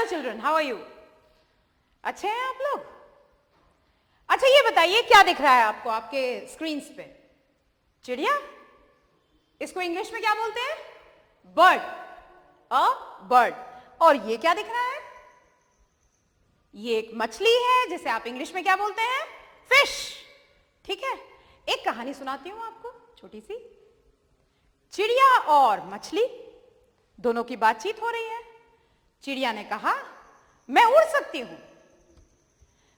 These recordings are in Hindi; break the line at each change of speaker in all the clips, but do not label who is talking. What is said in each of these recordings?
Children, how are you? अच्छे हैं आप लोग? अच्छा ये बताइए क्या दिख रहा है आपको आपके स्क्रीन पे? चिड़िया? इसको इंग्लिश में क्या बोलते हैं? बर्ड। A bird. और ये क्या दिख रहा है? ये एक मछली है जिसे आप इंग्लिश में क्या बोलते हैं? फिश। ठीक है, एक कहानी सुनाती हूं आपको छोटी सी। चिड़िया और मछली दोनों की बातचीत हो रही है। चिड़िया ने कहा मैं उड़ सकती हूं।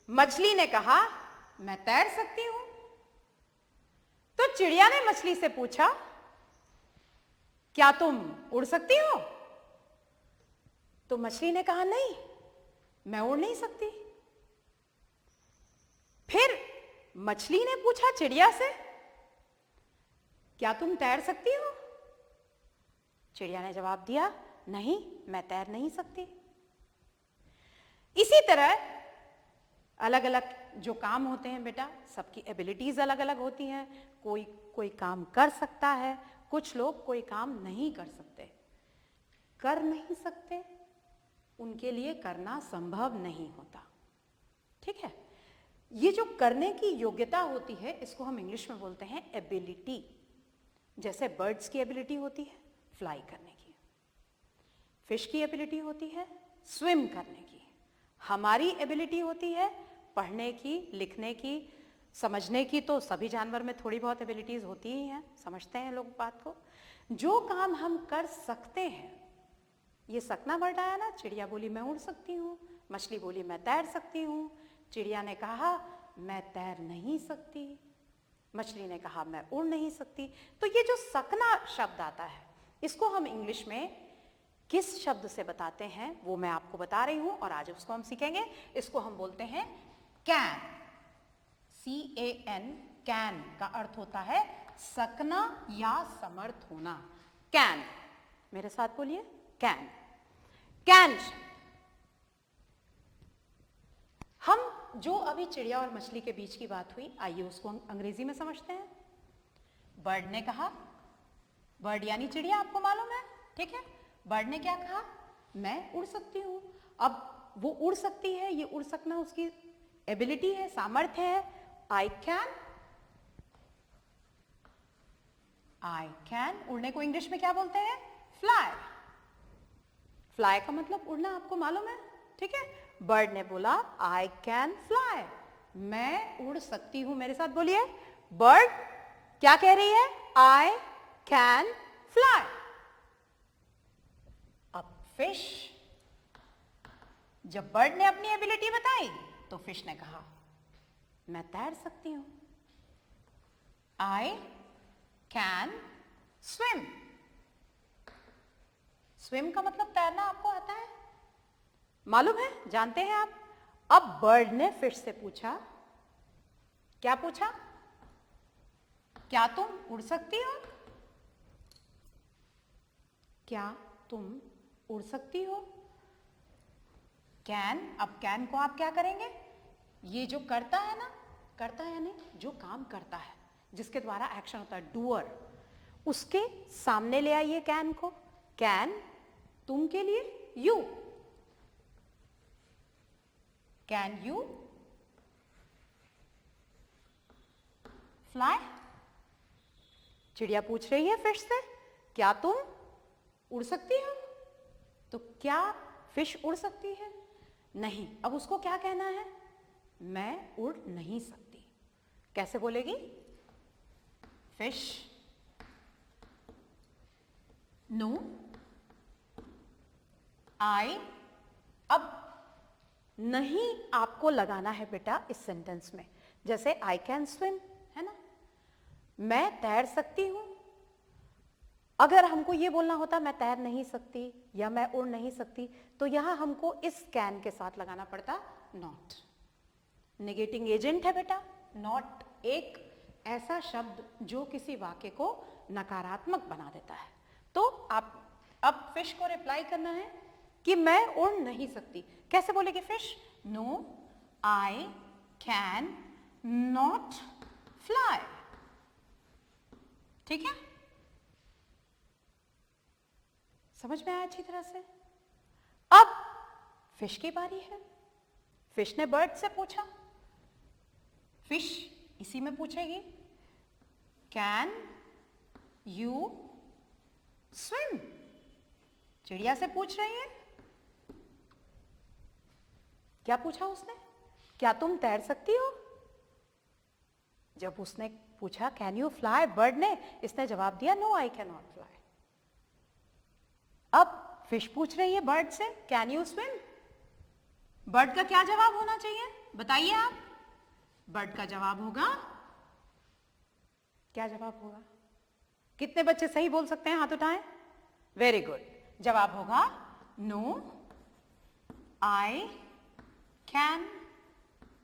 मछली ने कहा मैं तैर सकती हूं। तो चिड़िया ने मछली से पूछा क्या तुम उड़ सकती हो? तो मछली ने कहा नहीं, मैं उड़ नहीं सकती। फिर मछली ने पूछा चिड़िया से क्या तुम तैर सकती हो? चिड़िया ने जवाब दिया नहीं, मैं तैर नहीं सकती। इसी तरह अलग अलग जो काम होते हैं बेटा, सबकी एबिलिटीज अलग अलग होती हैं। कोई काम कर सकता है, कुछ लोग कोई काम नहीं कर सकते। कर नहीं सकते, उनके लिए करना संभव नहीं होता। ठीक है, ये जो करने की योग्यता होती है इसको हम इंग्लिश में बोलते हैं एबिलिटी। जैसे बर्ड्स की एबिलिटी होती है फ्लाई करने की, फिश की एबिलिटी होती है स्विम करने की, हमारी एबिलिटी होती है पढ़ने की, लिखने की, समझने की। तो सभी जानवर में थोड़ी बहुत एबिलिटीज होती ही हैं, समझते हैं लोग बात को। जो काम हम कर सकते हैं, ये सकना वर्ड आया ना, चिड़िया बोली मैं उड़ सकती हूँ, मछली बोली मैं तैर सकती हूँ। चिड़िया ने कहा मैं तैर नहीं सकती, मछली ने कहा मैं उड़ नहीं सकती। तो ये जो सकना शब्द आता है इसको हम इंग्लिश में किस शब्द से बताते हैं वो मैं आपको बता रही हूं और आज उसको हम सीखेंगे। इसको हम बोलते हैं कैन। CAN, कैन का अर्थ होता है सकना या समर्थ होना। कैन, मेरे साथ बोलिए कैन। कैन। हम जो अभी चिड़िया और मछली के बीच की बात हुई, आइए उसको हम अंग्रेजी में समझते हैं। बर्ड ने कहा, बर्ड यानी चिड़िया, आपको मालूम है, ठीक है। बर्ड ने क्या कहा? मैं उड़ सकती हूं। अब वो उड़ सकती है, ये उड़ सकना उसकी एबिलिटी है, सामर्थ्य है। आई कैन उड़ने को इंग्लिश में क्या बोलते हैं? फ्लाई। फ्लाई का मतलब उड़ना, आपको मालूम है, ठीक है। बर्ड ने बोला आई कैन फ्लाई, मैं उड़ सकती हूं। मेरे साथ बोलिए, बर्ड क्या कह रही है? I can fly. अब फिश, जब बर्ड ने अपनी एबिलिटी बताई तो फिश ने कहा मैं तैर सकती हूं, आई कैन स्विम। स्विम का मतलब तैरना, आपको आता है, मालूम है, जानते हैं आप। अब बर्ड ने फिश से पूछा, क्या पूछा? क्या तुम उड़ सकती हो? क्या तुम उड़ सकती हो? कैन। अब कैन को आप क्या करेंगे? ये जो करता है ना, करता है यानी जो काम करता है, जिसके द्वारा एक्शन होता है, डूअर, उसके सामने ले आइए कैन को। कैन तुम के लिए यू, कैन यू फ्लाई? चिड़िया पूछ रही है फिश से क्या तुम उड़ सकती हो? तो क्या फिश उड़ सकती है? नहीं। अब उसको क्या कहना है? मैं उड़ नहीं सकती। कैसे बोलेगी? फिश नो आई। अब नहीं आपको लगाना है बेटा इस सेंटेंस में, जैसे आई कैन स्विम है ना, मैं तैर सकती हूं। अगर हमको ये बोलना होता मैं तैर नहीं सकती या मैं उड़ नहीं सकती, तो यहां हमको इस कैन के साथ लगाना पड़ता नॉट। नेगेटिंग एजेंट है बेटा नॉट, एक ऐसा शब्द जो किसी वाक्य को नकारात्मक बना देता है। तो आप अब फिश को रिप्लाई करना है कि मैं उड़ नहीं सकती। कैसे बोलेगी fish? No I can not fly. ठीक है, समझ में आया अच्छी तरह से? अब फिश की बारी है। फिश ने बर्ड से पूछा, फिश इसी में पूछेगी कैन यू स्विम। चिड़िया से पूछ रही है। क्या पूछा उसने? क्या तुम तैर सकती हो? जब उसने पूछा कैन यू फ्लाई बर्ड ने, इसने जवाब दिया no I can not fly. अब फिश पूछ रही है बर्ड से कैन यू स्विम। बर्ड का क्या जवाब होना चाहिए बताइए आप? बर्ड का जवाब होगा, क्या जवाब होगा? कितने बच्चे सही बोल सकते हैं? हाथ उठाएं। Very good. जवाब होगा no I can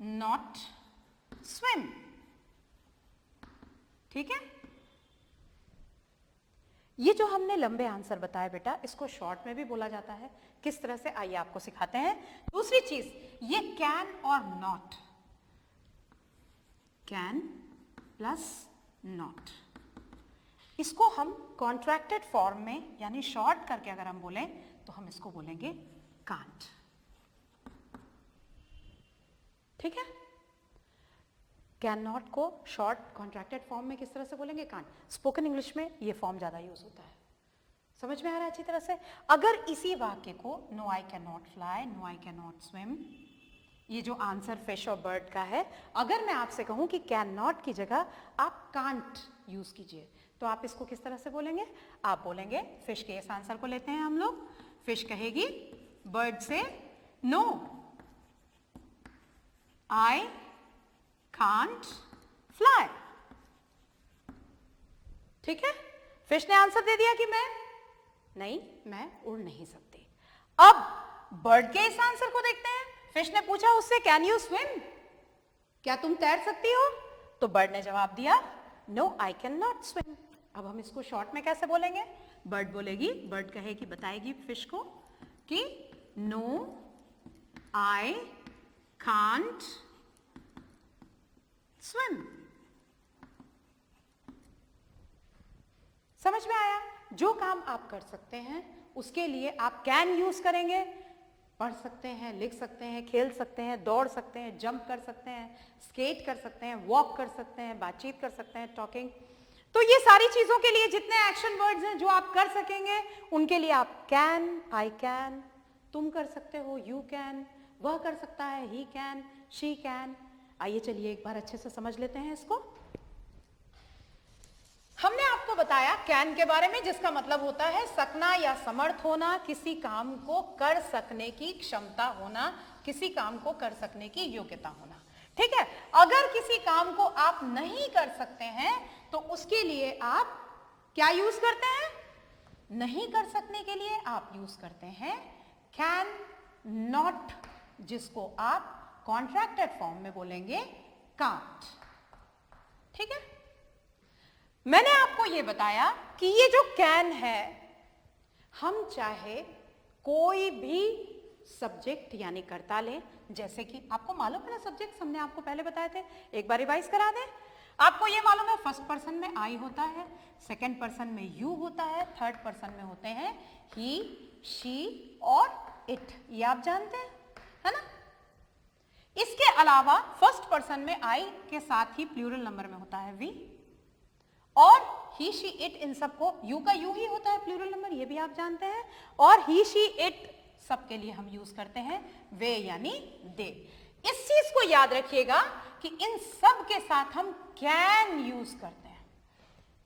not swim. ठीक है, ये जो हमने लंबे आंसर बताए बेटा, इसको शॉर्ट में भी बोला जाता है। किस तरह से, आइए आपको सिखाते हैं। दूसरी चीज, ये कैन और नॉट, कैन प्लस नॉट, इसको हम कॉन्ट्रैक्टेड फॉर्म में यानी शॉर्ट करके अगर हम बोलें तो हम इसको बोलेंगे कांट। ठीक है, कैन नॉट को शॉर्ट कॉन्ट्रैक्टेड फॉर्म में किस तरह से बोलेंगे? कांट। स्पोकन इंग्लिश में ये फॉर्म ज्यादा यूज होता है। समझ में आ रहा है अच्छी तरह से? अगर इसी वाक्य को no I can not fly, no I can not swim, ये जो आंसर फिश और बर्ड का है, अगर मैं आपसे कहूं कि कैन नॉट की जगह आप कांट यूज कीजिए, तो आप इसको किस तरह से बोलेंगे? आप बोलेंगे, फिश के इस आंसर को लेते हैं हम लोग, फिश कहेगी बर्ड से नो आई कांट फ्लाई। ठीक है, फिश ने आंसर दे दिया कि मैं उड़ नहीं सकती। अब बर्ड के इस आंसर को देखते हैं। फिश ने पूछा उससे कैन यू स्विम, क्या तुम तैर सकती हो? तो बर्ड ने जवाब दिया no I can not swim. अब हम इसको शॉर्ट में कैसे बोलेंगे? बर्ड बोलेगी, बर्ड कहेगी, बताएगी फिश को कि नो आई कांट स्विम। समझ में आया? जो काम आप कर सकते हैं उसके लिए आप कैन यूज करेंगे। पढ़ सकते हैं, लिख सकते हैं, खेल सकते हैं, दौड़ सकते हैं, जंप कर सकते हैं, स्केट कर सकते हैं, वॉक कर सकते हैं, बातचीत कर सकते हैं, टॉकिंग। तो ये सारी चीजों के लिए जितने एक्शन वर्ड्स हैं जो आप कर सकेंगे, उनके लिए आप कैन, आई कैन, तुम कर सकते हो, यू कैन, वह कर सकता है, ही कैन, शी कैन। आइए चलिए एक बार अच्छे से समझ लेते हैं इसको। हमने आपको बताया कैन के बारे में, जिसका मतलब होता है सकना या समर्थ होना, किसी काम को कर सकने की क्षमता होना, किसी काम को कर सकने की योग्यता होना। ठीक है, अगर किसी काम को आप नहीं कर सकते हैं तो उसके लिए आप क्या यूज करते हैं? नहीं कर सकने के लिए आप यूज करते हैं कैन नॉट, जिसको आप कॉन्ट्रैक्टेड फॉर्म में बोलेंगे कांट। ठीक है, मैंने आपको यह बताया कि ये जो कैन है, हम चाहे कोई भी सब्जेक्ट यानी कर्ता लें, जैसे कि आपको मालूम है ना सब्जेक्ट हमने आपको पहले बताए थे, एक बार रिवाइज करा दें। आपको ये मालूम है फर्स्ट पर्सन में आई होता है, सेकंड पर्सन में यू होता है, थर्ड पर्सन में होते हैं ही, शी और इट, ये आप जानते हैं, है ना? इसके अलावा फर्स्ट पर्सन में आई के साथ ही प्लूरल नंबर में होता है वी, और ही, शी, इट, इन सबको यू का यू ही होता है प्लूरल नंबर, ये भी आप जानते हैं। और ही, शी, इट सबके लिए हम यूज करते हैं वे यानी दे। इस चीज को याद रखिएगा कि इन सब के साथ हम कैन यूज करते हैं,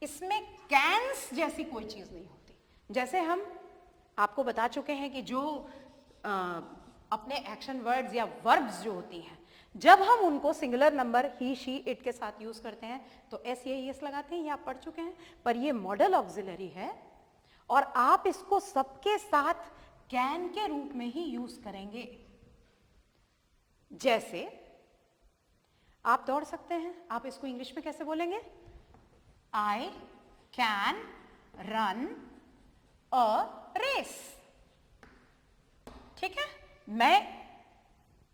इसमें कैन्स जैसी कोई चीज नहीं होती। जैसे हम आपको बता चुके हैं कि जो अपने एक्शन वर्ड्स या वर्ब्स जो होती हैं, जब हम उनको singular number he, she, it के साथ यूज करते हैं तो एस या एस लगाते हैं, ये आप पढ़ चुके हैं। पर ये मॉडल ऑक्सिलरी है और आप इसको सबके साथ कैन के रूप में ही यूज करेंगे। जैसे आप दौड़ सकते हैं, आप इसको इंग्लिश में कैसे बोलेंगे? I can run a race. ठीक है, मैं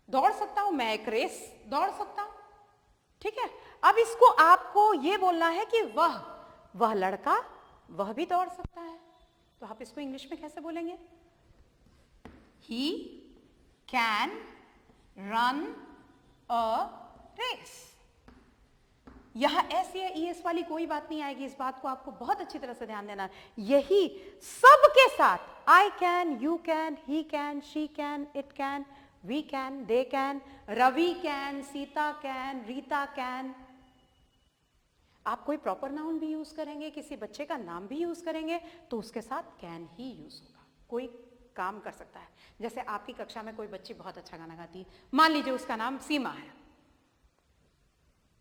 दौड़ सकता हूं, मैं एक रेस दौड़ सकता हूं। ठीक है, अब इसको आपको यह बोलना है कि वह लड़का वह भी दौड़ सकता है, तो आप इसको इंग्लिश में कैसे बोलेंगे? He can run a race. यहां एस या ईएस वाली कोई बात नहीं आएगी, इस बात को आपको बहुत अच्छी तरह से ध्यान देना है। यही सबके साथ I can, you can, he can, she can, it can, we can, they can, Ravi can, Sita can, Rita can. आप कोई प्रॉपर नाउन भी यूज करेंगे, किसी बच्चे का नाम भी यूज करेंगे तो उसके साथ कैन ही यूज होगा। कोई काम कर सकता है। जैसे आपकी कक्षा में कोई बच्ची बहुत अच्छा गाना गाती है, मान लीजिए उसका नाम सीमा है,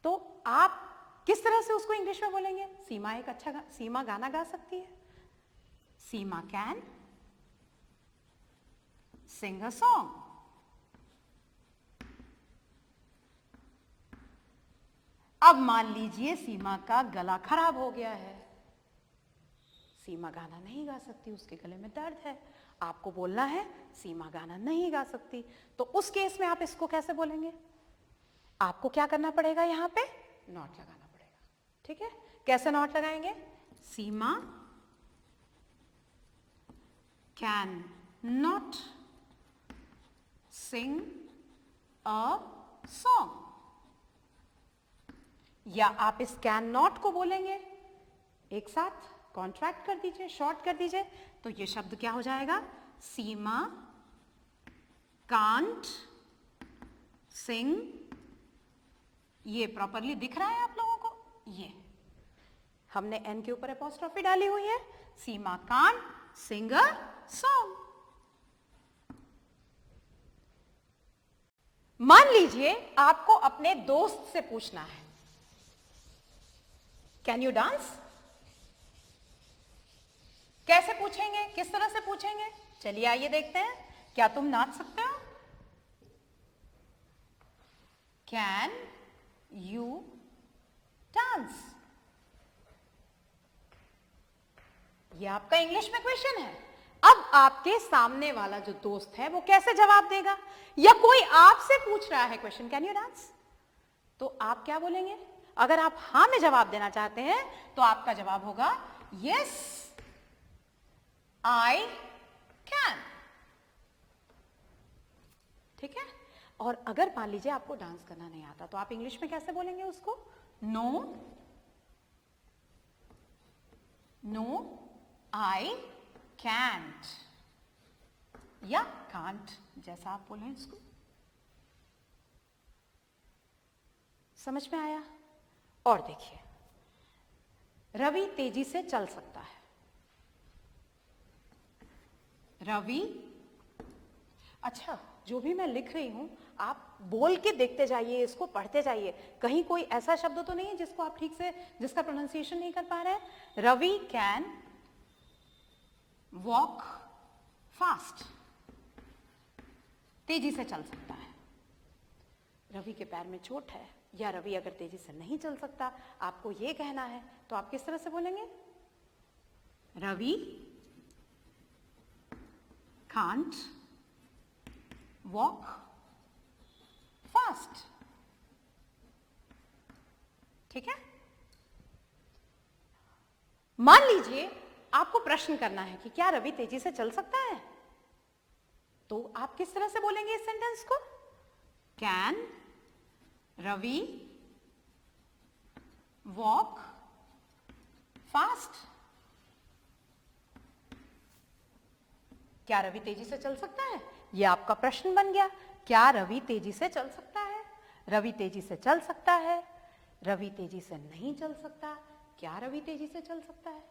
तो आप किस तरह से उसको इंग्लिश में बोलेंगे? सीमा एक अच्छा सीमा गाना गा सकती है। सीमा कैन सिंग अ सॉन्ग। अब मान लीजिए सीमा का गला खराब हो गया है, सीमा गाना नहीं गा सकती, उसके गले में दर्द है, आपको बोलना है सीमा गाना नहीं गा सकती। तो उस केस में आप इसको कैसे बोलेंगे? आपको क्या करना पड़ेगा? यहां पे नॉट लगाना पड़ेगा। ठीक है, कैसे नॉट लगाएंगे? Seema can not sing a song. या आप इस कैन नॉट को बोलेंगे, एक साथ कॉन्ट्रैक्ट कर दीजिए, शॉर्ट कर दीजिए, तो ये शब्द क्या हो जाएगा? सीमा कांट सिंग। ये प्रॉपरली दिख रहा है आप लोगों को? ये हमने एन के ऊपर एपोस्ट्रोफी डाली हुई है। सीमा कांट सिंग अ सॉन्ग। मान लीजिए आपको अपने दोस्त से पूछना है, कैन यू डांस? कैसे पूछेंगे, किस तरह से पूछेंगे? चलिए आइए देखते हैं, क्या तुम नाच सकते हो? Can you dance? ये आपका इंग्लिश में क्वेश्चन है। अब आपके सामने वाला जो दोस्त है वो कैसे जवाब देगा? या कोई आपसे पूछ रहा है क्वेश्चन, कैन यू डांस? तो आप क्या बोलेंगे? अगर आप हां में जवाब देना चाहते हैं तो आपका जवाब होगा यस आई कैन। ठीक है, और अगर मान लीजिए आपको डांस करना नहीं आता तो आप इंग्लिश में कैसे बोलेंगे उसको? नो नो आई कैंट, या कांट, जैसा आप बोलें इसको। समझ में आया? और देखिए, रवि तेजी से चल सकता है। रवि, अच्छा जो भी मैं लिख रही हूं आप बोल के देखते जाइए, इसको पढ़ते जाइए, कहीं कोई ऐसा शब्द तो नहीं है जिसको आप ठीक से, जिसका प्रोनाउंसिएशन नहीं कर पा रहे हैं। रवि कैन वॉक फास्ट, तेजी से चल सकता है। रवि के पैर में चोट है, या रवि अगर तेजी से नहीं चल सकता, आपको यह कहना है, तो आप किस तरह से बोलेंगे? Ravi can't walk fast. ठीक है, मान लीजिए आपको प्रश्न करना है कि क्या रवि तेजी से चल सकता है, तो आप किस तरह से बोलेंगे इस सेंटेंस को? Can Ravi walk fast? क्या रवि तेजी से चल सकता है? यह आपका प्रश्न बन गया। क्या रवि तेजी से चल सकता है? रवि तेजी से चल सकता है, रवि तेजी से नहीं चल सकता, क्या रवि तेजी से चल सकता है?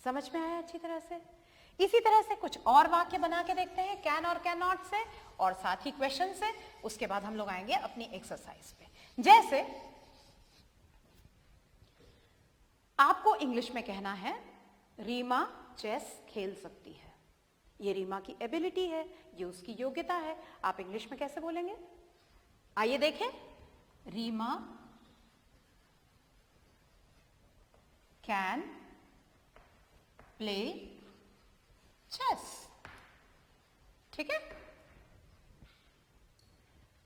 समझ में आया अच्छी तरह से? इसी तरह से कुछ और वाक्य बना के देखते हैं कैन और कैन नॉट से, और साथ ही क्वेश्चन से। उसके बाद हम लोग आएंगे अपनी एक्सरसाइज पे। जैसे आपको इंग्लिश में कहना है रीमा चेस खेल सकती है। ये रीमा की एबिलिटी है, ये उसकी योग्यता है। आप इंग्लिश में कैसे बोलेंगे? आइए देखें। Reema can play chess. ठीक है,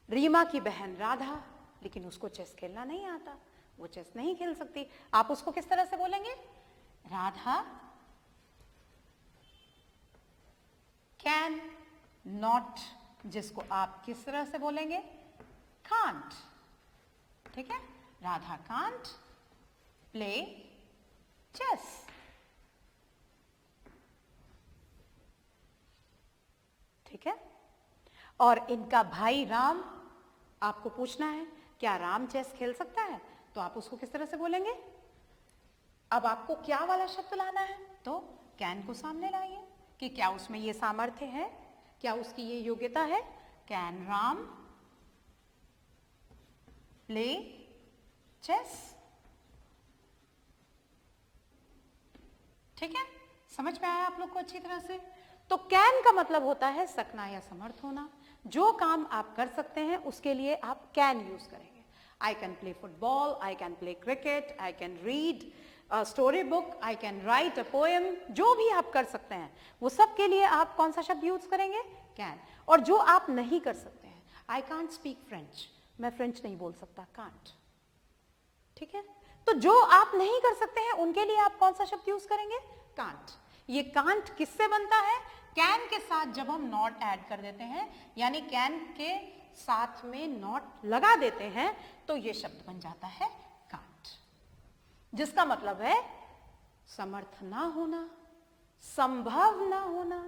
रीमा की बहन राधा, लेकिन उसको चेस खेलना नहीं आता, वो चेस नहीं खेल सकती। आप उसको किस तरह से बोलेंगे? राधा कैन नॉट जिसको आप किस तरह से बोलेंगे, कांट। ठीक है, राधा कांट प्ले चेस। ठीक है, और इनका भाई राम, आपको पूछना है क्या राम चेस खेल सकता है, तो आप उसको किस तरह से बोलेंगे। अब आपको क्या वाला शब्द लाना है, तो कैन को सामने लाइए कि क्या उसमें ये सामर्थ्य है, क्या उसकी ये योग्यता है। Can Ram play chess. ठीक है, समझ में आया आप लोग को अच्छी तरह से। तो कैन का मतलब होता है सकना या समर्थ होना। जो काम आप कर सकते हैं उसके लिए आप कैन यूज करेंगे। आई can play football, I can play cricket, I can read a story book, I can write a poem. जो भी आप कर सकते हैं वो सब के लिए आप कौन सा शब्द यूज करेंगे, कैन। और जो आप नहीं कर सकते हैं, आई कांट स्पीक फ्रेंच, मैं फ्रेंच नहीं बोल सकता, कांट। ठीक है, तो जो आप नहीं कर सकते हैं उनके लिए आप कौन सा शब्द यूज करेंगे, कांट। ये कांट किससे बनता है, कैन के साथ जब हम नॉट ऐड कर देते हैं, यानी कैन के साथ में नॉट लगा देते हैं, तो ये शब्द बन जाता है कांट, जिसका मतलब है समर्थ ना होना, संभव ना होना।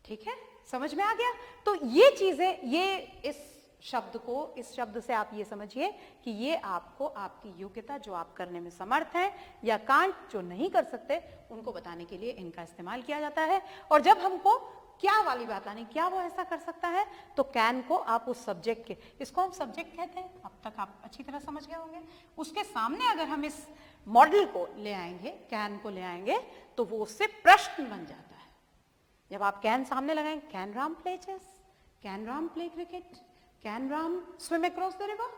ठीक है, समझ में आ गया। तो ये चीजें, ये इस शब्द से आप ये समझिए कि ये आपको आपकी योग्यता, जो आप करने में समर्थ हैं, या कांट जो नहीं कर सकते, उनको बताने के लिए इनका इस्तेमाल किया जाता है। और जब हमको क्या वाली बात आनी, क्या वो ऐसा कर सकता है, तो कैन को आप उस सब्जेक्ट के, इसको हम सब्जेक्ट कहते हैं, अब तक आप अच्छी तरह समझ गए होंगे। उसके सामने अगर हम इस मॉडल को ले आएंगे, कैन को ले आएंगे, तो वो उससे प्रश्न बन जाता है। जब आप कैन सामने लगाएंगे, can Ram play chess, can Ram play cricket, can Ram swim across the river,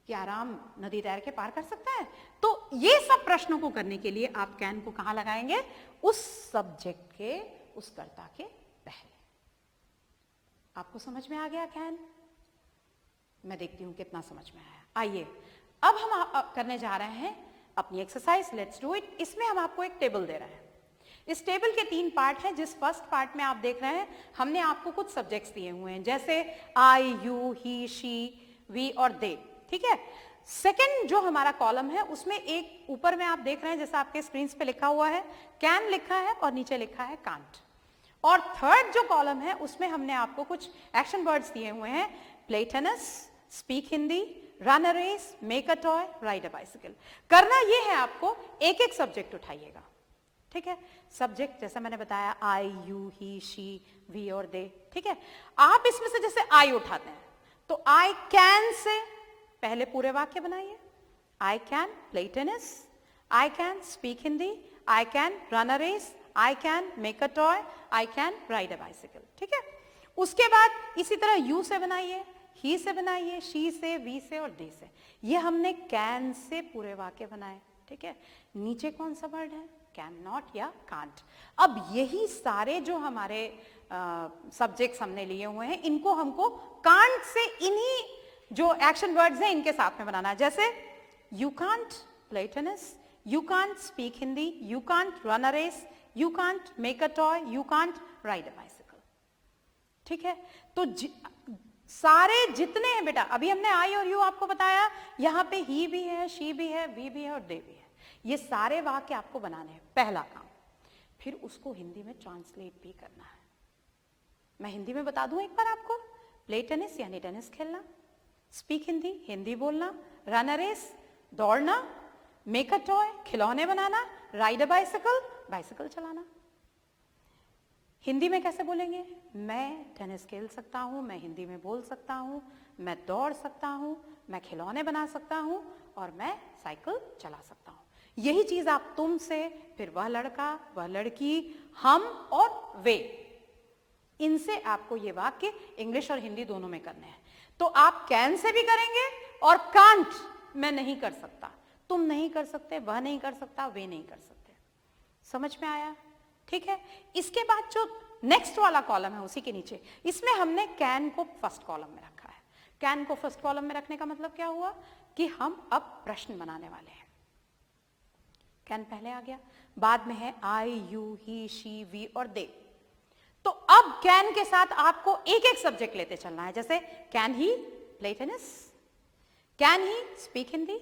क्या राम नदी तैर के पार कर सकता है। तो ये सब प्रश्नों को करने के लिए आप कैन को कहां लगाएंगे, उस सब्जेक्ट के, उस कर्ता के पहले। आपको समझ में आ गया कैन? मैं देखती हूं कितना समझ में आया। आइए अब हम करने जा रहे हैं अपनी एक्सरसाइज, लेट्स डू इट। इसमें हम आपको एक टेबल दे रहे हैं। इस टेबल के 3 पार्ट हैं। जिस फर्स्ट पार्ट में आप देख रहे हैं, हमने आपको कुछ सब्जेक्ट्स दिए हुए हैं, जैसे आई, यू, ही, शी, वी और दे। ठीक है, सेकंड जो हमारा कॉलम है, उसमें एक ऊपर में आप देख रहे हैं, जैसा आपके स्क्रीन पे लिखा हुआ है, कैन लिखा है और नीचे लिखा है कांट। और थर्ड जो कॉलम है, उसमें हमने आपको कुछ एक्शन वर्ड्स दिए हुए हैं, play tennis, speak Hindi, run a race, make a toy, ride a bicycle. करना ये है, आपको एक एक सब्जेक्ट उठाइएगा। ठीक है, सब्जेक्ट जैसा मैंने बताया, आई, यू, ही, शी, वी और दे। ठीक है, आप इसमें से जैसे आई उठाते हैं, तो आई कैन से पहले पूरे वाक्य बनाइए। I can play tennis, I can speak Hindi, I can run a race, I can make a toy, I can ride a bicycle. ठीक है, उसके बाद इसी तरह यू से बनाइए, ही से बनाइए, शी से, वी से और दे से। ये हमने कैन से पूरे वाक्य बनाए। ठीक है, नीचे कौन सा वर्ड है, कैन नॉट या कांट। अब यही सारे जो हमारे सब्जेक्ट्स हमने लिए हुए हैं, इनको हमको कांट से इन्हीं जो एक्शन वर्ड्स हैं इनके साथ में बनाना है। जैसे you can't play tennis, you can't speak Hindi, you can't run a race, you can't make a toy, you can't ride a bicycle. ठीक है, तो सारे जितने हैं बेटा, अभी हमने आई और यू आपको बताया, यहां पे ही भी है, शी भी है, वी भी है और दे भी है। ये सारे वाक्य आपको बनाने हैं, पहला काम। फिर उसको हिंदी में ट्रांसलेट भी करना है। मैं हिंदी में बता दूं एक बार आपको, प्ले टेनिस यानी टेनिस खेलना, स्पीक हिंदी हिंदी बोलना, रन अ रेस दौड़ना, मेक अ टॉय खिलौने बनाना, राइड अ बाइसिकल बाइसिकल चलाना। हिंदी में कैसे बोलेंगे, मैं टेनिस खेल सकता हूं, मैं हिंदी में बोल सकता हूं, मैं दौड़ सकता हूं, मैं खिलौने बना सकता हूं और मैं साइकिल चला सकता हूं। यही चीज आप तुम से, फिर वह लड़का, वह लड़की, हम और वे, इनसे आपको ये वाक्य इंग्लिश और हिंदी दोनों में करने हैं। तो आप कैन से भी करेंगे और कांट, मैं नहीं कर सकता, तुम नहीं कर सकते, वह नहीं कर सकता, वे नहीं कर सकते। समझ में आया? ठीक है, इसके बाद जो नेक्स्ट वाला कॉलम है उसी के नीचे, इसमें हमने कैन को फर्स्ट कॉलम में रखा है। कैन को फर्स्ट कॉलम में रखने का मतलब क्या हुआ कि हम अब प्रश्न बनाने वाले हैं। कैन पहले आ गया, बाद में है आई, यू, ही, शी, वी और दे। तो अब कैन के साथ आपको एक एक सब्जेक्ट लेते चलना है। जैसे can he play tennis, can he speak Hindi,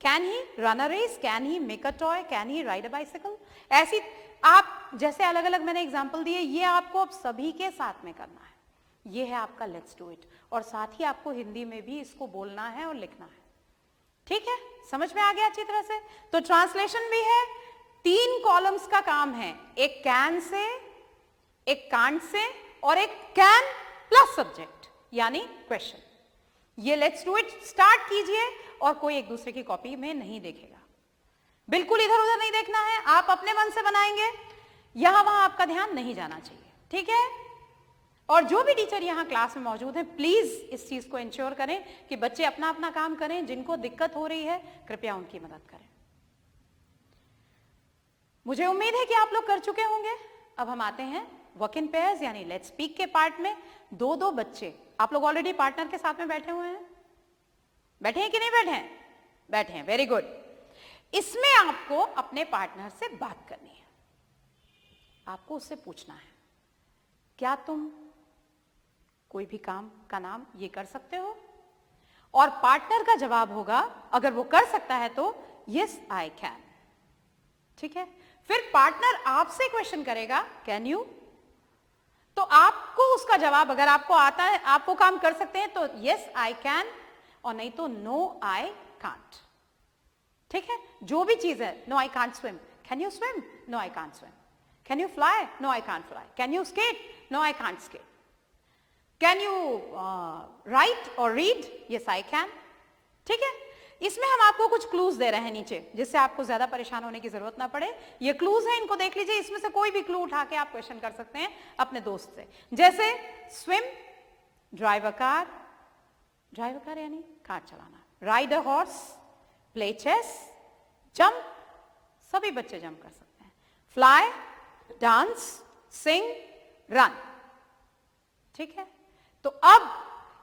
can he run a race, can he make a toy, can he ride a bicycle. ऐसी आप जैसे अलग अलग मैंने एग्जांपल दिए, ये आपको अब सभी के साथ में करना है। ये है आपका लेट्स डू इट, और साथ ही आपको हिंदी में भी इसको बोलना है और लिखना है। ठीक है, समझ में आ गया अच्छी तरह से? तो ट्रांसलेशन भी है, 3 कॉलम्स का काम है, एक कैन से, एक कांट से, और एक कैन प्लस सब्जेक्ट यानी क्वेश्चन। ये लेट्स डू इट स्टार्ट कीजिए और कोई एक दूसरे की कॉपी में नहीं देखेगा, बिल्कुल इधर उधर नहीं देखना है, आप अपने मन से बनाएंगे, यहां वहां आपका ध्यान नहीं जाना चाहिए। ठीक है, और जो भी टीचर यहां क्लास में मौजूद हैं, प्लीज इस चीज को इंश्योर करें कि बच्चे अपना अपना काम करें। जिनको दिक्कत हो रही है कृपया उनकी मदद करें। मुझे उम्मीद है कि आप लोग कर चुके होंगे। अब हम आते हैं वर्क इन पेयर्स यानी लेट्स स्पीक के पार्ट में। 2-2 बच्चे, आप लोग ऑलरेडी पार्टनर के साथ में बैठे हुए हैं, बैठे हैं कि नहीं बैठे हैं? बैठे हैं, वेरी गुड। इसमें आपको अपने पार्टनर से बात करनी है, आपको उससे पूछना है क्या तुम कोई भी काम का नाम ये कर सकते हो, और पार्टनर का जवाब होगा अगर वो कर सकता है तो यस आई कैन। ठीक है, फिर पार्टनर आपसे क्वेश्चन करेगा कैन यू, तो आपको उसका जवाब, अगर आपको आता है, आप वो काम कर सकते हैं तो यस आई कैन, और नहीं तो नो आई कांट। ठीक है, जो भी चीज है, no I can't swim, can you swim, no I can't swim, can you fly, no I can't fly, can you skate, no I can't skate, can you write और रीड, यस आई कैन। ठीक है, इसमें हम आपको कुछ क्लूज दे रहे हैं नीचे, जिससे आपको ज्यादा परेशान होने की जरूरत ना पड़े। ये क्लूज है, इनको देख लीजिए, इसमें से कोई भी क्लू उठा के आप क्वेश्चन कर सकते हैं अपने दोस्त से। जैसे swim, drive a car, drive a car यानी कार चलाना, ride a horse, play chess, jump, सभी बच्चे जंप कर सकते हैं, फ्लाई, डांस, सिंग, रन। ठीक है, तो अब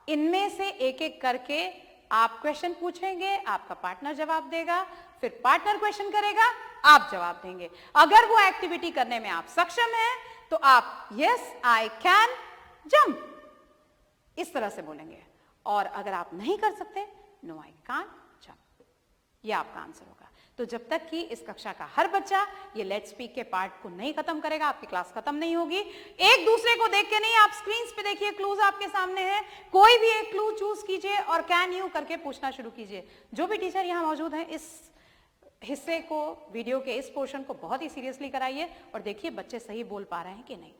इनमें से एक एक करके आप क्वेश्चन पूछेंगे, आपका पार्टनर जवाब देगा, फिर पार्टनर क्वेश्चन करेगा, आप जवाब देंगे। अगर वो एक्टिविटी करने में आप सक्षम हैं तो आप यस आई कैन जंप इस तरह से बोलेंगे, और अगर आप नहीं कर सकते नो आई कांट जंप, ये आपका आंसर होगा। तो जब तक कि इस कक्षा का हर बच्चा ये लेट्स स्पीक के पार्ट को नहीं खत्म करेगा, आपकी क्लास खत्म नहीं होगी। एक दूसरे को देख के नहीं, आप स्क्रीन पे देखिए, क्लूज आपके सामने है, कोई भी एक क्लू चूज कीजिए और कैन यू करके पूछना शुरू कीजिए। जो भी टीचर यहां मौजूद हैं, इस हिस्से को, वीडियो के इस पोर्शन को बहुत ही सीरियसली कराइए और देखिए बच्चे सही बोल पा रहे हैं कि नहीं।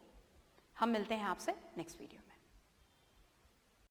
हम मिलते हैं आपसे नेक्स्ट वीडियो में।